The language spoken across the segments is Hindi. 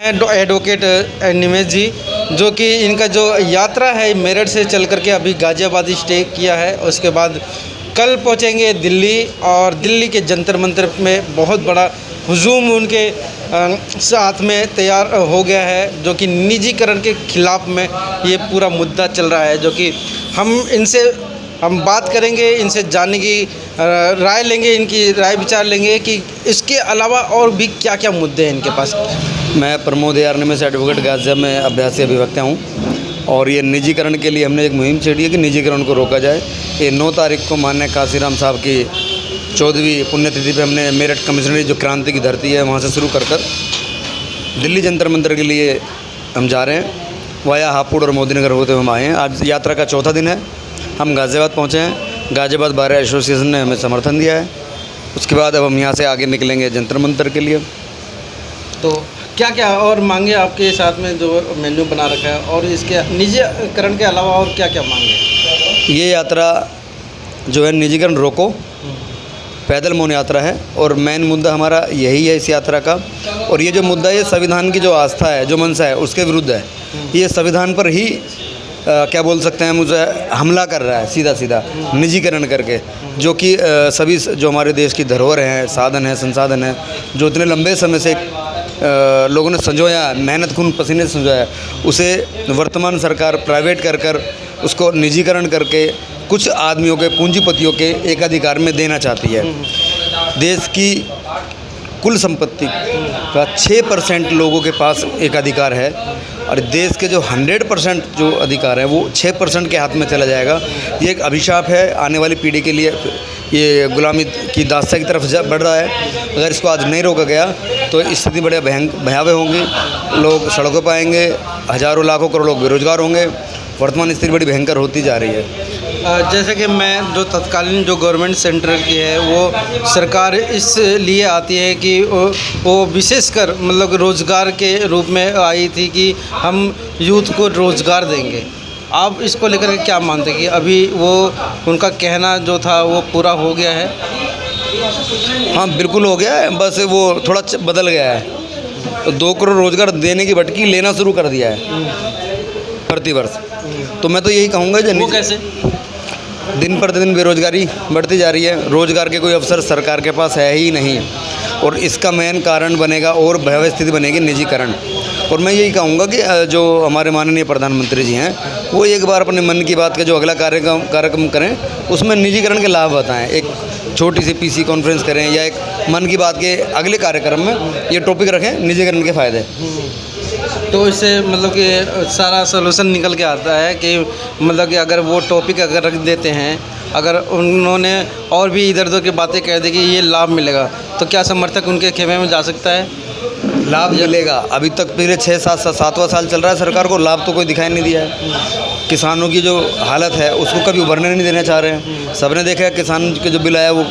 एडवोकेट निमेश जी, जो कि इनका जो यात्रा है मेरठ से चल करके अभी गाज़ियाबाद स्टे किया है। उसके बाद कल पहुंचेंगे दिल्ली और दिल्ली के जंतर मंतर में बहुत बड़ा हुजूम उनके साथ में तैयार हो गया है, जो कि निजीकरण के खिलाफ में ये पूरा मुद्दा चल रहा है। जो कि हम बात करेंगे, इनसे जानने की राय लेंगे, इनकी राय विचार लेंगे कि इसके अलावा और भी क्या क्या मुद्दे हैं इनके पास। मैं प्रमोद निमेश एडवोकेट गाज़ियाबाद में अभ्यासी अभिवक्ता हूँ और ये निजीकरण के लिए हमने एक मुहिम छेड़ी है कि निजीकरण को रोका जाए। ये 9 तारीख को माननीय काशीराम साहब की 14वीं पुण्यतिथि पे हमने मेरठ कमिश्नरी जो क्रांति की धरती है वहाँ से शुरू कर दिल्ली जंतर मंतर के लिए हम जा रहे हैं। वाया हापुड़ और मोदीनगर होते हुए हम आए हैं। आज यात्रा का चौथा दिन है। हम गाज़ियाबाद पहुँचे हैं। गाज़ियाबाद बार एसोसिएशन ने हमें समर्थन दिया है। उसके बाद अब हम यहाँ से आगे निकलेंगे जंतर मंतर के लिए। तो क्या क्या और मांगे आपके साथ में जो मेन्यू बना रखा है, और इसके निजीकरण के अलावा और क्या क्या मांगे? ये यात्रा जो है निजीकरण रोको, पैदल मौन यात्रा है और मेन मुद्दा हमारा यही है इस यात्रा का। और ये जो मुद्दा है संविधान की जो आस्था है, जो मंशा है, उसके विरुद्ध है। ये संविधान पर ही क्या बोल सकते हैं, मुझे हमला कर रहा है सीधा सीधा निजीकरण करके, जो कि सभी जो हमारे देश की धरोहर हैं, साधन है, संसाधन है, जो इतने लंबे समय से लोगों ने संजोया, मेहनत खून पसीने से संजोया, उसे वर्तमान सरकार प्राइवेट कर उसको निजीकरण करके कुछ आदमियों के, पूंजीपतियों के एकाधिकार में देना चाहती है। देश की कुल संपत्ति का 6% लोगों के पास एकाधिकार है और देश के जो 100% जो अधिकार है वो 6% के हाथ में चला जाएगा। ये एक अभिशाप है आने वाली पीढ़ी के लिए। ये गुलामी की दास्ता की तरफ बढ़ रहा है। अगर इसको आज नहीं रोका गया तो स्थिति बड़े भयावह होंगी। लोग सड़कों पर आएंगे, हज़ारों लाखों करोड़ लोग बेरोजगार होंगे। वर्तमान स्थिति बड़ी भयंकर होती जा रही है। जैसे कि मैं जो तत्कालीन जो गवर्नमेंट सेंटर की है वो सरकार इसलिए आती है कि वो विशेषकर मतलब रोज़गार के रूप में आई थी कि हम यूथ को रोज़गार देंगे। आप इसको लेकर के क्या मानते हैं कि अभी वो उनका कहना जो था वो पूरा हो गया है? हाँ, बिल्कुल हो गया है, बस वो थोड़ा बदल गया है। तो 2 करोड़ रोज़गार देने की भटकी लेना शुरू कर दिया है प्रतिवर्ष। तो मैं तो यही कहूँगा कि वो कैसे दिन पर दिन बेरोजगारी बढ़ती जा रही है। रोज़गार के कोई अवसर सरकार के पास है ही नहीं और इसका मेन कारण बनेगा और भयावह स्थिति बनेगी निजीकरण। और मैं यही कहूँगा कि जो हमारे माननीय प्रधानमंत्री जी हैं वो एक बार अपने मन की बात का जो अगला कार्यक्रम करें उसमें निजीकरण के लाभ बताएं। एक छोटी सी पीसी कॉन्फ्रेंस करें या एक मन की बात के अगले कार्यक्रम में ये टॉपिक रखें, निजीकरण के फ़ायदे। तो इससे मतलब कि सारा सलूशन निकल के आता है कि मतलब कि अगर वो टॉपिक अगर रख देते हैं, अगर उन्होंने और भी इधर उधर की बातें कह दी कि ये लाभ मिलेगा, तो क्या समर्थक उनके खेमे में जा सकता है? लाभ मिलेगा। अभी तक पिछले 6-7वां साल चल रहा है, सरकार को लाभ तो कोई दिखाई नहीं दिया है। किसानों की जो हालत है उसको कभी उभरने नहीं देना चाह रहे हैं। सबने देखा है किसान के जो बिल आया वो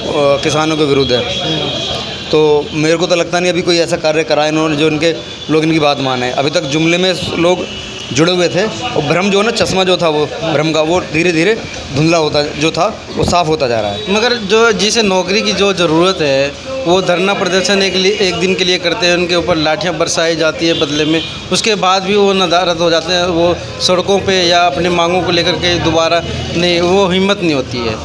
किसानों के विरुद्ध है। तो मेरे को तो लगता नहीं अभी कोई ऐसा कार्य करा है इन्होंने जो इनके लोग इनकी बात माने। अभी तक जुमले में लोग जुड़े हुए थे और भ्रम जो है ना, चश्मा जो था वो भ्रम का, वो धीरे धीरे धुंधला होता जो था वो साफ़ होता जा रहा है। मगर जो जिसे नौकरी की जो ज़रूरत है वो धरना प्रदर्शन एक दिन के लिए करते हैं, उनके ऊपर लाठियाँ बरसाई जाती है बदले में, उसके बाद भी वो नदारद हो जाते हैं। वो सड़कों पे या अपनी मांगों को लेकर के दोबारा नहीं, वो हिम्मत नहीं होती है।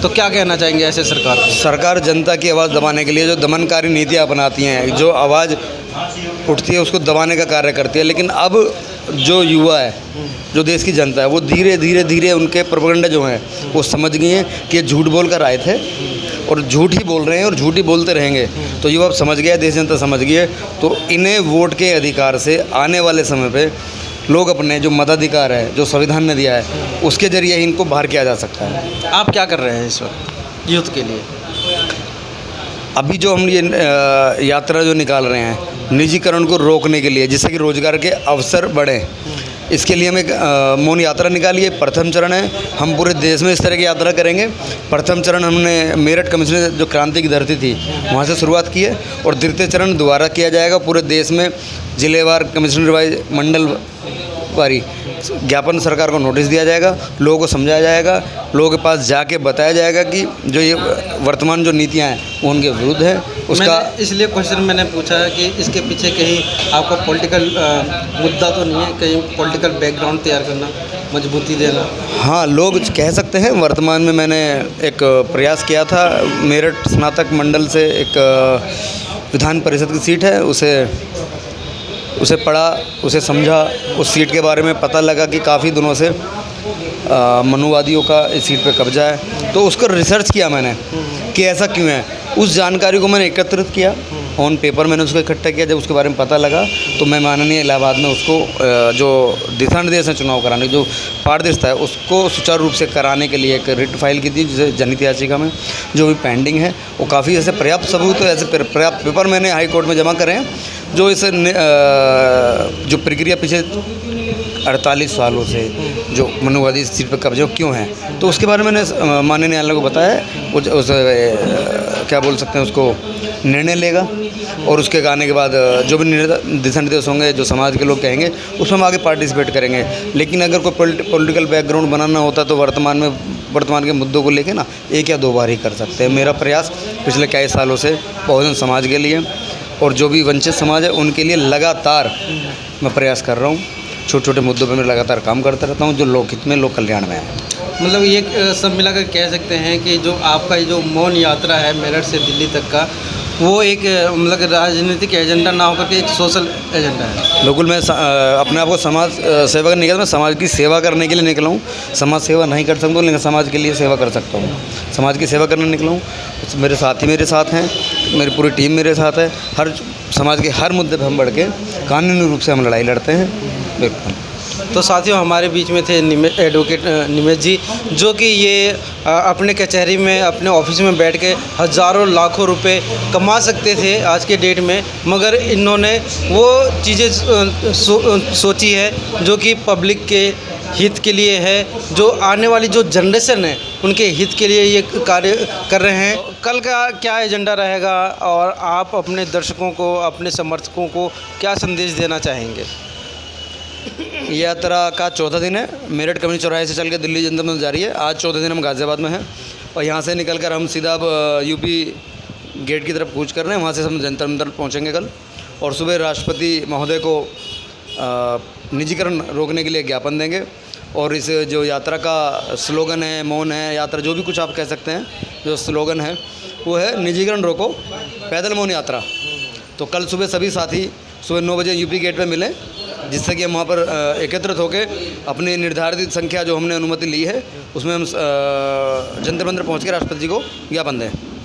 तो क्या कहना चाहेंगे ऐसे सरकार जनता की आवाज़ दबाने के लिए जो दमनकारी नीतियाँ अपनाती हैं, जो आवाज़ उठती है उसको दबाने का कार्य करती है। लेकिन अब जो युवा है, जो देश की जनता है, वो धीरे धीरे उनके प्रोपेगेंडा जो हैं वो समझ गई हैं कि ये झूठ बोल कर आए थे और झूठ ही बोल रहे हैं और झूठ ही बोलते रहेंगे। तो युवा अब समझ गया, देश जनता समझ गई है। तो इन्हें वोट के अधिकार से आने वाले समय पे लोग अपने जो मताधिकार है, जो संविधान ने दिया है, उसके जरिए ही इनको बाहर किया जा सकता है। आप क्या कर रहे हैं इस वक्त यूथ के लिए? अभी जो हम ये यात्रा जो निकाल रहे हैं निजीकरण को रोकने के लिए, जिससे कि रोज़गार के अवसर बढ़ें, इसके लिए हम एक मौन यात्रा निकाली है। प्रथम चरण है, हम पूरे देश में इस तरह की यात्रा करेंगे। प्रथम चरण हमने मेरठ कमिश्नरी जो क्रांति की धरती थी वहाँ से शुरुआत की है और द्वितीय चरण दोबारा किया जाएगा पूरे देश में, जिलेवार, कमिश्नरी वाइज, मंडल वारी ज्ञापन सरकार को नोटिस दिया जाएगा, लोगों को समझाया जाएगा, लोगों के पास जाके बताया जाएगा कि जो ये वर्तमान जो नीतियाँ हैं वो उनके विरुद्ध है। उसका इसलिए क्वेश्चन मैंने पूछा है कि इसके पीछे कहीं आपका पॉलिटिकल मुद्दा तो नहीं है, कहीं पॉलिटिकल बैकग्राउंड तैयार करना, मजबूती देना। हाँ, लोग कह सकते हैं। वर्तमान में मैंने एक प्रयास किया था, मेरठ स्नातक मंडल से एक विधान परिषद की सीट है, उसे पढ़ा, उसे समझा, उस सीट के बारे में पता लगा कि काफ़ी दिनों से मनुवादियों का इस सीट पे कब्जा है, तो उसका रिसर्च किया मैंने कि ऐसा क्यों है। उस जानकारी को मैंने एकत्रित किया, ऑन पेपर मैंने उसको इकट्ठा किया। जब उसके बारे में पता लगा तो मैं माननीय इलाहाबाद में उसको जो दिशा निर्देश है चुनाव कराने, जो पारदर्शिता है उसको सुचारू रूप से कराने के लिए एक रिट फाइल की थी, जिसे जनहित याचिका में जो भी पेंडिंग है वो काफ़ी ऐसे पर्याप्त सबूत है, ऐसे पर्याप्त पेपर मैंने हाई कोर्ट में जमा करे हैं जो इस जो प्रक्रिया पीछे 48 सालों से जो मनुवादी सीट पर कब्जे क्यों है, तो उसके बारे में मैंने माननीय न्यायालय को बताया। उस क्या बोल सकते हैं, उसको निर्णय लेगा और उसके आने के बाद जो भी दिशा निर्देश होंगे, जो समाज के लोग कहेंगे, उसमें हम आगे पार्टिसिपेट करेंगे। लेकिन अगर कोई पॉलिटिकल बैकग्राउंड बनाना होता तो वर्तमान के मुद्दों को लेके ना एक या दो बार ही कर सकते हैं। मेरा प्रयास पिछले कई सालों से बहुजन समाज के लिए और जो भी वंचित समाज है उनके लिए लगातार मैं प्रयास कर रहा हूँ। छोटे छोटे मुद्दों पर मैं लगातार काम करता रहता हूँ जो लोकहित में, लोक कल्याण में है। मतलब ये सब मिलाकर कह सकते हैं कि जो आपका जो मौन यात्रा है मेरठ से दिल्ली तक का, वो एक मतलब राजनीतिक एजेंडा ना होकर के एक सोशल एजेंडा है। बिल्कुल, मैं अपने आप को समाज सेवा नहीं कहता, मैं समाज की सेवा करने के लिए निकला हूँ। समाज सेवा नहीं कर सकता हूँ लेकिन समाज के लिए सेवा कर सकता हूँ। समाज की सेवा करने निकला हूँ, मेरे साथी मेरे साथ हैं, मेरी पूरी टीम मेरे साथ है। हर समाज के हर मुद्दे पर हम बढ़ के कानूनी रूप से हम लड़ाई लड़ते हैं। बिल्कुल। तो साथियों, हमारे बीच में थे एडवोकेट निमेश जी, जो कि ये अपने कचहरी में, अपने ऑफिस में बैठ के हज़ारों लाखों रुपए कमा सकते थे आज के डेट में, मगर इन्होंने वो चीज़ें सोची है जो कि पब्लिक के हित के लिए है, जो आने वाली जो जनरेशन है उनके हित के लिए ये कार्य कर रहे हैं। कल का क्या एजेंडा रहेगा और आप अपने दर्शकों को, अपने समर्थकों को क्या संदेश देना चाहेंगे? यात्रा का चौथा दिन है। मेरठ कमनी चौराहे से चल के दिल्ली जंतर मंतर जा रही है। आज चौथे दिन हम गाज़ियाबाद में हैं और यहाँ से निकलकर हम सीधा यूपी गेट की तरफ कूच कर रहे हैं। वहाँ से हम जंतर मंतर पहुँचेंगे कल, और सुबह राष्ट्रपति महोदय को निजीकरण रोकने के लिए ज्ञापन देंगे। और इस जो यात्रा का स्लोगन है, मौन है यात्रा, जो भी कुछ आप कह सकते हैं, जो स्लोगन है वो है निजीकरण रोको, पैदल मौन यात्रा। तो कल सुबह सभी साथी सुबह 9 बजे यूपी गेट पे मिलें, जिससे कि हम वहाँ पर एकत्रित होकर अपनी निर्धारित संख्या जो हमने अनुमति ली है उसमें हम जंतर मंतर पहुँच के राष्ट्रपति जी को ज्ञापन दें।